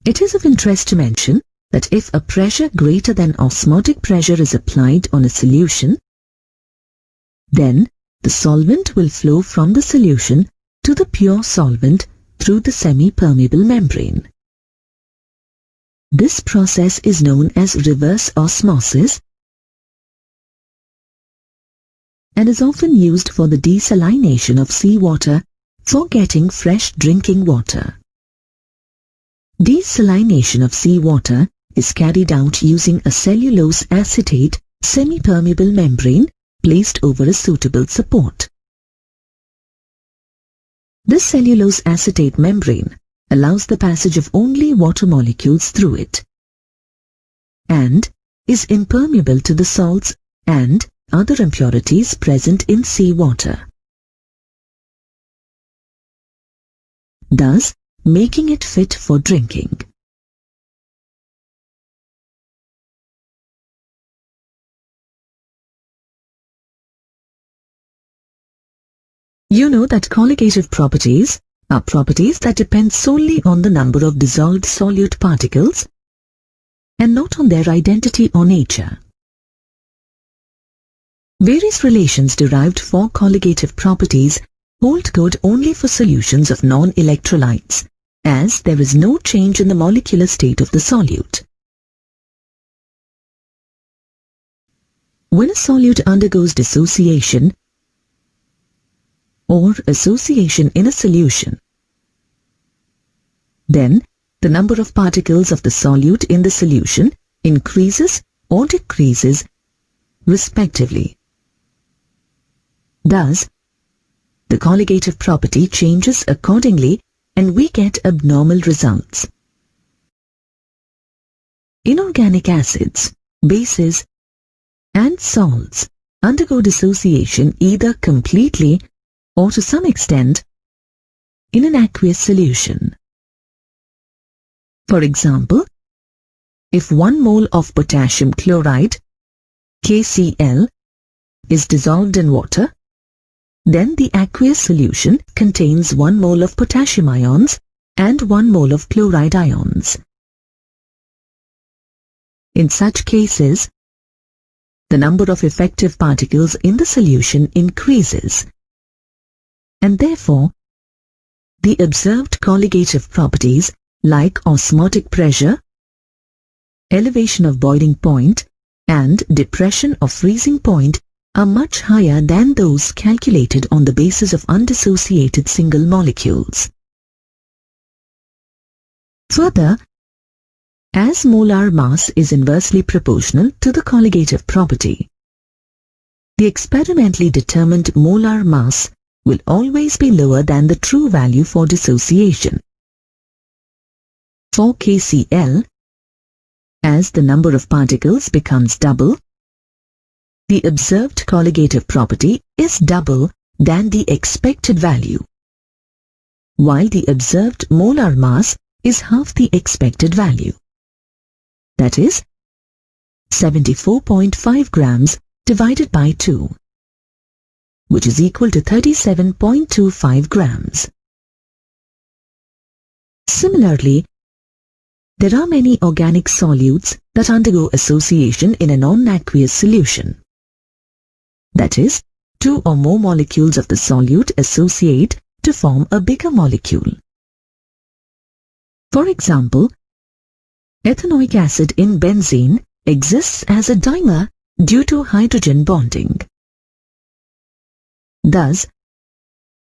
It is of interest to mention that if a pressure greater than osmotic pressure is applied on a solution, then the solvent will flow from the solution to the pure solvent through the semi-permeable membrane. This process is known as reverse osmosis and is often used for the desalination of seawater for getting fresh drinking water. Desalination of seawater is carried out using a cellulose acetate semi-permeable membrane placed over a suitable support. This cellulose acetate membrane allows the passage of only water molecules through it and is impermeable to the salts and other impurities present in seawater, thus making it fit for drinking. You know that colligative properties are properties that depend solely on the number of dissolved solute particles and not on their identity or nature. Various relations derived for colligative properties hold good only for solutions of non-electrolytes, as there is no change in the molecular state of the solute. When a solute undergoes dissociation or association in a solution, then the number of particles of the solute in the solution increases or decreases respectively. Thus, the colligative property changes accordingly and we get abnormal results. Inorganic acids, bases, and salts undergo dissociation either completely or to some extent in an aqueous solution. For example, if 1 mole of potassium chloride, KCl, is dissolved in water, then the aqueous solution contains 1 mole of potassium ions and 1 mole of chloride ions. In such cases, the number of effective particles in the solution increases, and therefore, the observed colligative properties like osmotic pressure, elevation of boiling point, and depression of freezing point are much higher than those calculated on the basis of undissociated single molecules. Further, as molar mass is inversely proportional to the colligative property, the experimentally determined molar mass will always be lower than the true value for dissociation. For KCl, as the number of particles becomes double, the observed colligative property is double than the expected value, while the observed molar mass is half the expected value. That is, 74.5 grams divided by 2, which is equal to 37.25 grams. Similarly, there are many organic solutes that undergo association in a non-aqueous solution. That is, 2 or more molecules of the solute associate to form a bigger molecule. For example, ethanoic acid in benzene exists as a dimer due to hydrogen bonding. Thus,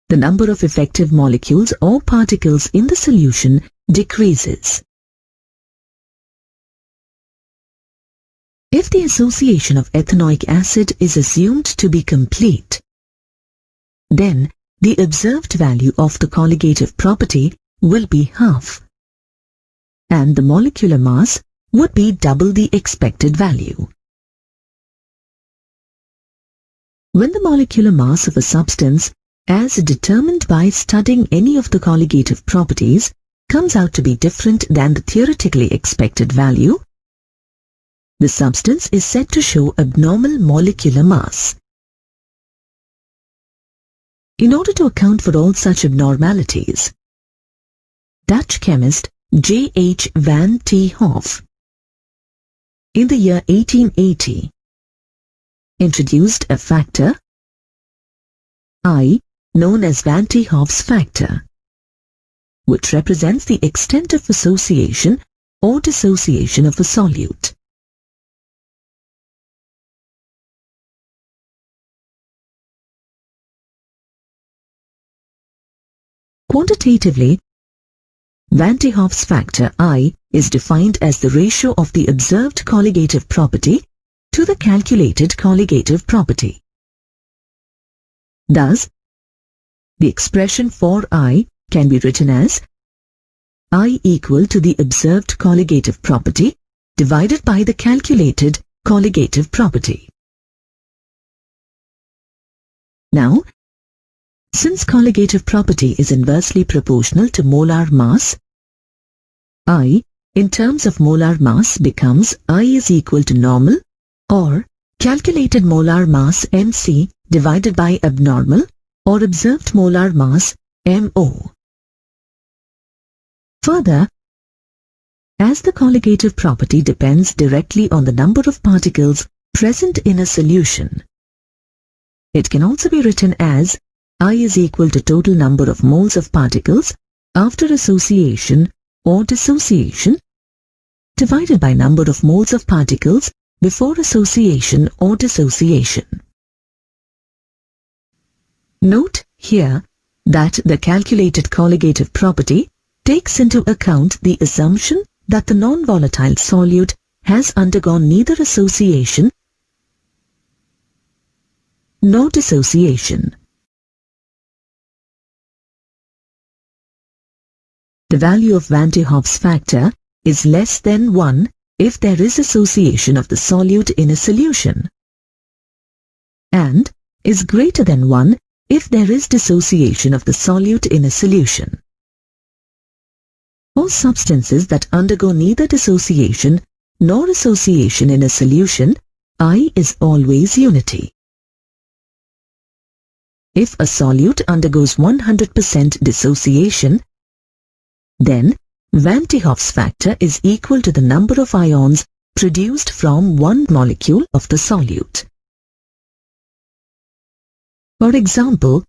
the number of effective molecules or particles in the solution decreases. If the association of ethanoic acid is assumed to be complete, then the observed value of the colligative property will be half, and the molecular mass would be double the expected value. When the molecular mass of a substance as determined by studying any of the colligative properties, comes out to be different than the theoretically expected value, the substance is said to show abnormal molecular mass. In order to account for all such abnormalities, Dutch chemist J. H. van 't Hoff, in the year 1880, introduced a factor I known as van 't Hoff's factor, which represents the extent of association or dissociation of a solute. Quantitatively, van 't Hoff's factor I is defined as the ratio of the observed colligative property to the calculated colligative property. Thus, the expression for I can be written as I equal to the observed colligative property divided by the calculated colligative property. Now, since colligative property is inversely proportional to molar mass, I in terms of molar mass becomes I is equal to normal or calculated molar mass MC divided by abnormal or observed molar mass MO. Further, as the colligative property depends directly on the number of particles present in a solution, it can also be written as I is equal to total number of moles of particles after association or dissociation divided by number of moles of particles before association or dissociation. Note here that the calculated colligative property takes into account the assumption that the non-volatile solute has undergone neither association nor dissociation. The value of van 't Hoff's factor is less than 1 if there is association of the solute in a solution, and is greater than 1 if there is dissociation of the solute in a solution. For substances that undergo neither dissociation nor association in a solution, I is always unity. If a solute undergoes 100% dissociation, then van 't Hoff's factor is equal to the number of ions produced from one molecule of the solute. For example,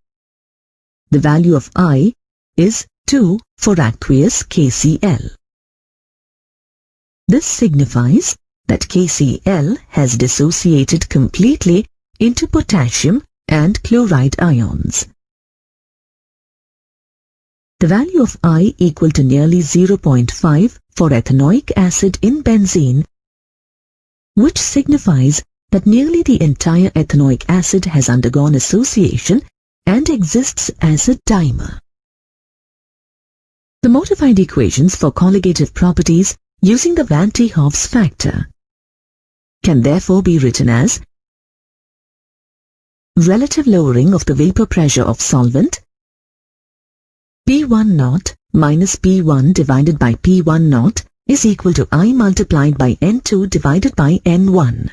the value of I is 2 for aqueous KCl. This signifies that KCl has dissociated completely into potassium and chloride ions. The value of I equal to nearly 0.5 for ethanoic acid in benzene, which signifies that nearly the entire ethanoic acid has undergone association and exists as a dimer. The modified equations for colligative properties using the van 't Hoff's factor can therefore be written as relative lowering of the vapor pressure of solvent P1 naught minus P1 divided by P1 naught is equal to I multiplied by N2 divided by N1.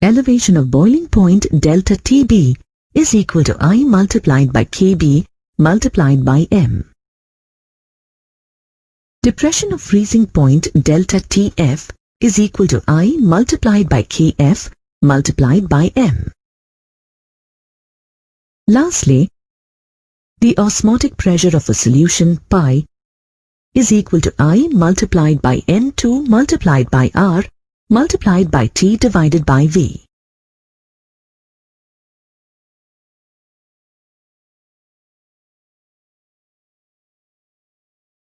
Elevation of boiling point delta TB is equal to I multiplied by KB multiplied by M. Depression of freezing point delta TF is equal to I multiplied by KF multiplied by M. Lastly, the osmotic pressure of a solution pi is equal to I multiplied by N2 multiplied by R multiplied by T divided by V.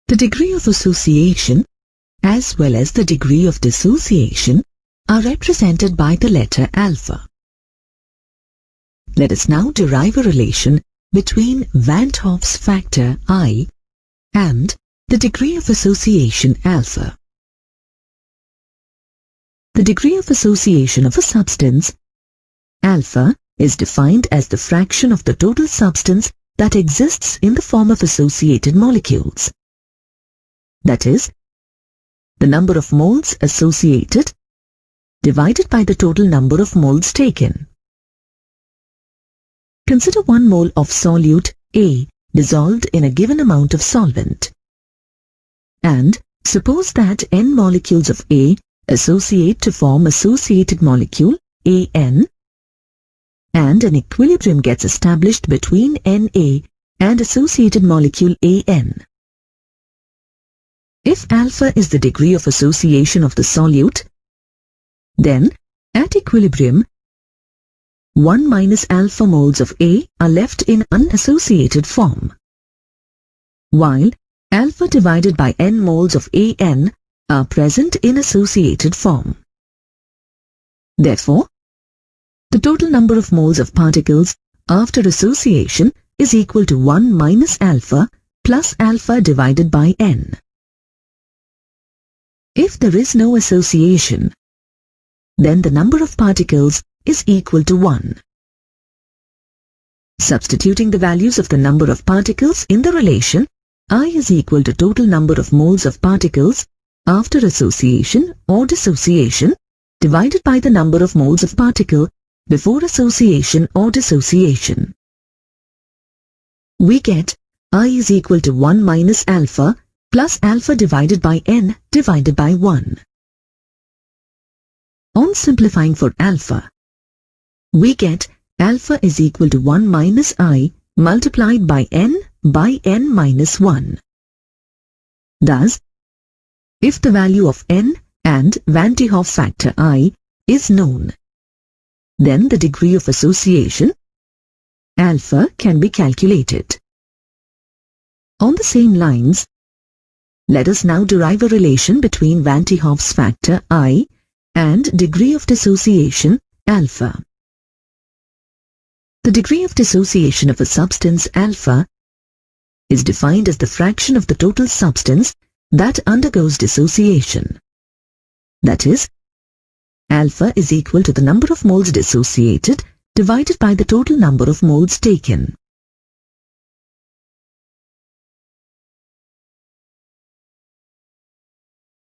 The degree of association as well as the degree of dissociation are represented by the letter alpha. Let us now derive a relation between van 't Hoff's factor I and the degree of association alpha. The degree of association of a substance alpha is defined as the fraction of the total substance that exists in the form of associated molecules. That is, the number of moles associated divided by the total number of moles taken. Consider 1 mole of solute A dissolved in a given amount of solvent. And suppose that n molecules of A associate to form associated molecule AN, and an equilibrium gets established between Na and associated molecule AN. If alpha is the degree of association of the solute, then at equilibrium 1 minus alpha moles of A are left in unassociated form, while alpha divided by n moles of AN are present in associated form. Therefore, the total number of moles of particles after association is equal to 1 minus alpha plus alpha divided by n. If there is no association, then the number of particles is equal to 1. Substituting the values of the number of particles in the relation I is equal to total number of moles of particles after association or dissociation divided by the number of moles of particle before association or dissociation. We get I is equal to 1 minus alpha plus alpha divided by n divided by 1. On simplifying for alpha, we get alpha is equal to 1 minus I multiplied by n minus 1. Thus, if the value of n and Van 't Hoff factor I is known, then the degree of association, alpha, can be calculated. On the same lines, let us now derive a relation between Van 't Hoff's factor I and degree of dissociation, alpha. The degree of dissociation of a substance, alpha, is defined as the fraction of the total substance that undergoes dissociation. That is, alpha is equal to the number of moles dissociated divided by the total number of moles taken.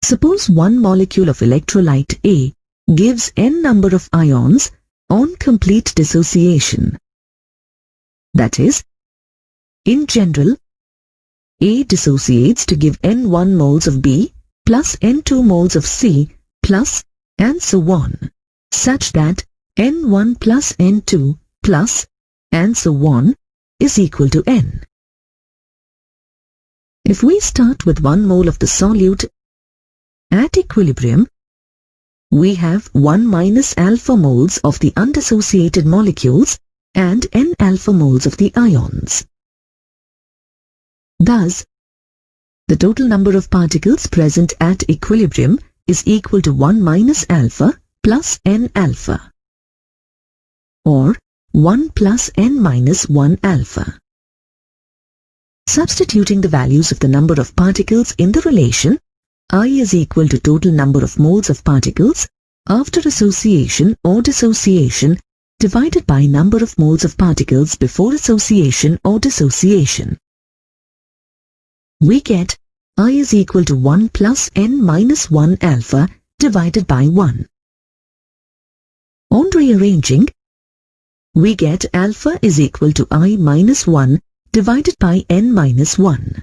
Suppose 1 molecule of electrolyte A gives n number of ions on complete dissociation. That is, in general, A dissociates to give n1 moles of B plus n2 moles of C plus and so on, such that n1 plus n2 plus and so on is equal to n. If we start with 1 mole of the solute, at equilibrium, we have 1 minus alpha moles of the undissociated molecules and n alpha moles of the ions. Thus, the total number of particles present at equilibrium is equal to 1 minus alpha plus n alpha, or 1 plus n minus 1 alpha. Substituting the values of the number of particles in the relation, I is equal to total number of moles of particles after association or dissociation divided by number of moles of particles before association or dissociation. We get I is equal to 1 plus n minus 1 alpha divided by 1. On rearranging, we get alpha is equal to I minus 1 divided by n minus 1.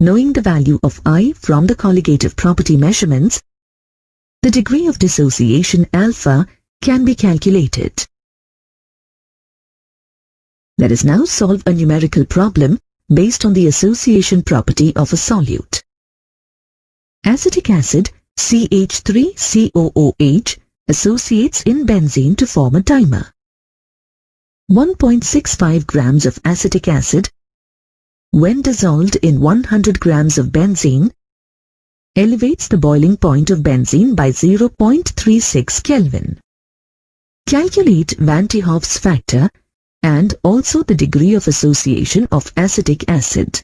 Knowing the value of I from the colligative property measurements, the degree of dissociation alpha can be calculated. Let us now solve a numerical problem based on the association property of a solute. Acetic acid CH3COOH associates in benzene to form a dimer. 1.65 grams of acetic acid, when dissolved in 100 grams of benzene, elevates the boiling point of benzene by 0.36 Kelvin. Calculate Van 't Hoff's factor and also the degree of association of acetic acid.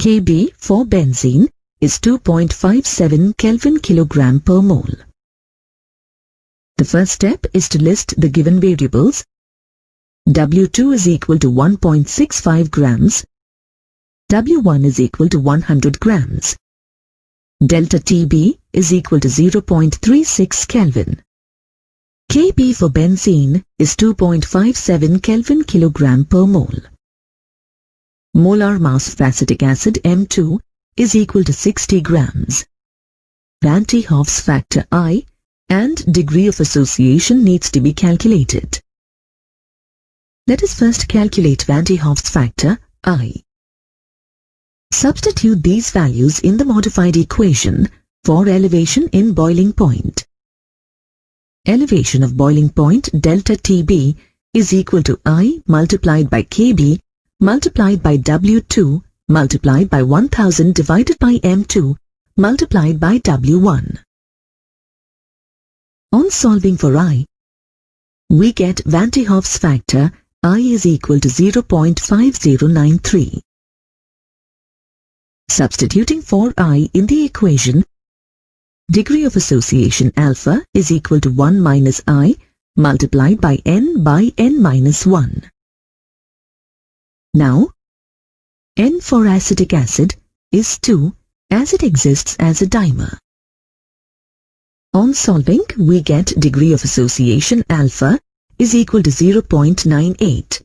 Kb for benzene is 2.57 Kelvin kilogram per mole. The first step is to list the given variables. W2 is equal to 1.65 grams. W1 is equal to 100 grams. Delta TB is equal to 0.36 Kelvin. Kb for benzene is 2.57 Kelvin kilogram per mole. Molar mass of acetic acid M2 is equal to 60 grams. Van 't Hoff's factor I and degree of association needs to be calculated. Let us first calculate Van 't Hoff's factor I. Substitute these values in the modified equation for elevation in boiling point. Elevation of boiling point delta TB is equal to I multiplied by Kb multiplied by W2 multiplied by 1000 divided by M2 multiplied by W1. On solving for I, we get Van 't Hoff's factor I is equal to 0.5093. Substituting for I in the equation, degree of association alpha is equal to 1 minus I multiplied by n minus 1. Now, N for acetic acid is 2 as it exists as a dimer. On solving, we get degree of association alpha is equal to 0.98.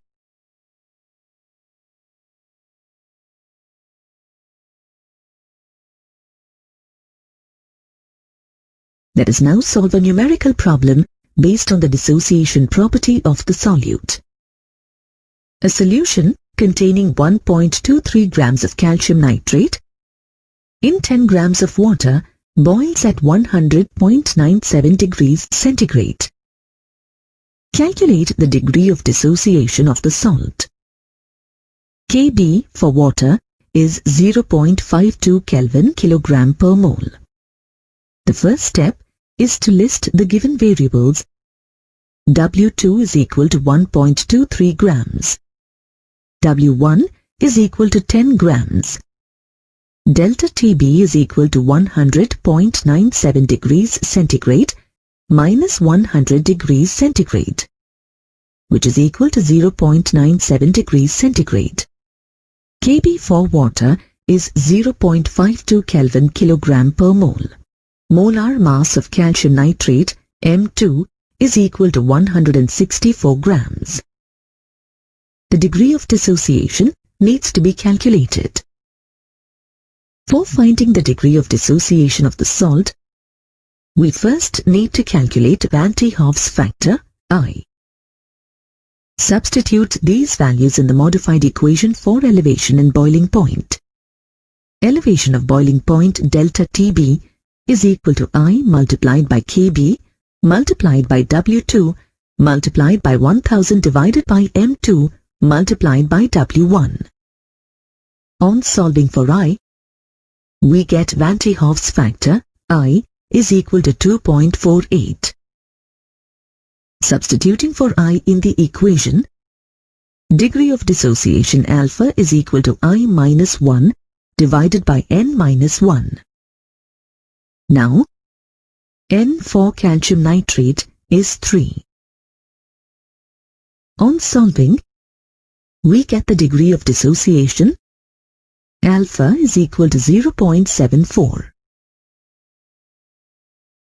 Let us now solve a numerical problem based on the dissociation property of the solute. A solution containing 1.23 grams of calcium nitrate in 10 grams of water boils at 100.97 degrees centigrade. Calculate the degree of dissociation of the salt. Kb for water is 0.52 Kelvin kilogram per mole. The first step is to list the given variables. W2 is equal to 1.23 grams. W1 is equal to 10 grams. Delta TB is equal to 100.97 degrees centigrade minus 100 degrees centigrade, which is equal to 0.97 degrees centigrade. Kb for water is 0.52 Kelvin kilogram per mole. Molar mass of calcium nitrate M2 is equal to 164 grams. The degree of dissociation needs to be calculated. For finding the degree of dissociation of the salt, we first need to calculate Van 't Hoff's factor I. Substitute these values in the modified equation for elevation in boiling point. Elevation of boiling point delta TB is equal to I multiplied by Kb multiplied by W2 multiplied by 1000 divided by M2 multiplied by W1. On solving for I, we get Van 't Hoff's factor I is equal to 2.48. Substituting for I in the equation, degree of dissociation alpha is equal to I minus 1 divided by n minus 1. Now, N for calcium nitrate is 3. On solving, we get the degree of dissociation. Alpha is equal to 0.74.